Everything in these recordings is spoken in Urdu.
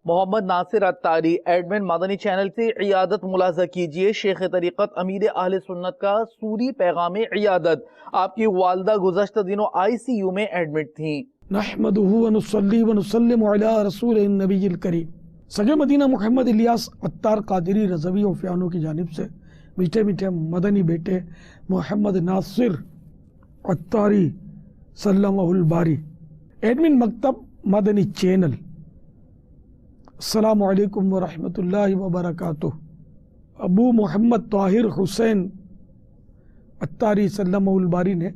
محمد ناصر عطاری، ایڈمن مدنی چینل سے عیادت ملاحظہ کیجئے۔ شیخ طریقت امیر اہل سنت کا سوری پیغام عیادت۔ آپ کی والدہ گزشتہ دنوں ICU میں ایڈمٹ تھیں۔ نحمدہ ونصلی ونسلم علی رسول النبی الکریم۔ سگے مدینہ محمد الیاس عطار قادری رضوی اوفیانو کی جانب سے میٹھے میٹھے مدنی بیٹے محمد ناصر عطاری سلمہ الباری، ایڈمن مکتب مدنی چینل، السلام علیکم ورحمۃ اللہ وبرکاتہ۔ ابو محمد طاہر حسین عطاری سلمہ الباری نے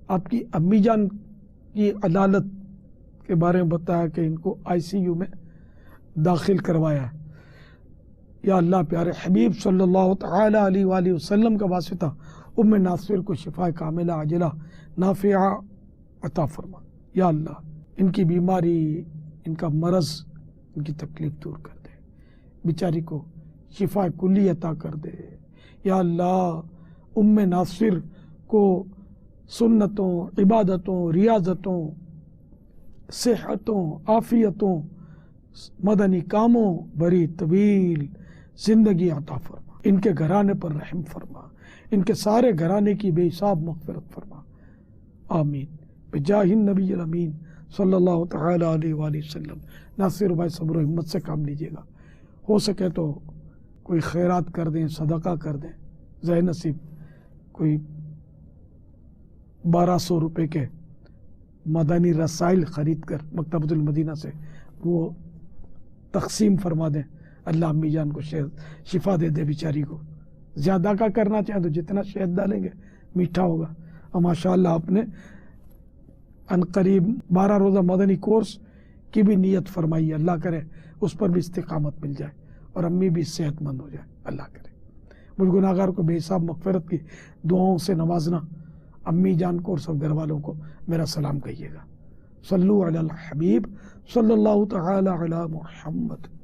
آپ کی امی جان کی عدالت کے بارے میں بتایا کہ ان کو ICU میں داخل کروایا ہے۔ یا اللہ پیارے حبیب صلی اللہ تعالی علیہ وآلہ وسلم کا واسطہ ام ناصر کو شفا کاملہ عاجلہ نافعہ عطا فرما۔ یا اللہ ان کی بیماری، ان کا مرض، ان کی تکلیف دور کر دے، بیچاری کو شفا کلی عطا کر دے۔ یا اللہ ام ناصر کو سنتوں، عبادتوں، ریاضتوں، صحتوں، عافیتوں، مدنی کاموں بری طویل زندگی عطا فرما۔ ان کے گھرانے پر رحم فرما، ان کے سارے گھرانے کی بے حساب مغفرت فرما، آمین بجاہ النبی الامین صلی اللہ تعالی علیہ وآلہ وسلم۔ ناصر بھائی صبر و ہمت سے کام لیجیے گا، ہو سکے تو کوئی خیرات کر دیں، صدقہ کر دیں، ذہ نصیب کوئی 1200 روپے کے مدنی رسائل خرید کر مکتبۃ المدینہ سے وہ تقسیم فرما دیں۔ اللہ امی جان کو شفا دے دے بیچاری کو۔ زیادہ کا کرنا چاہیں تو جتنا شہد ڈالیں گے میٹھا ہوگا۔ اور ماشاءاللہ آپ نے ان قریب 12 روزہ مدنی کورس کی بھی نیت فرمائی ہے، اللہ کرے اس پر بھی استقامت مل جائے اور امی بھی صحت مند ہو جائے، اللہ کرے۔ مجھ گناہگار کو بے حساب مغفرت کی دعاؤں سے نوازنا، امی جان کو اور سب گھر والوں کو میرا سلام کہیے گا۔ صلو علی الحبیب صلی اللہ تعالی علی محمد۔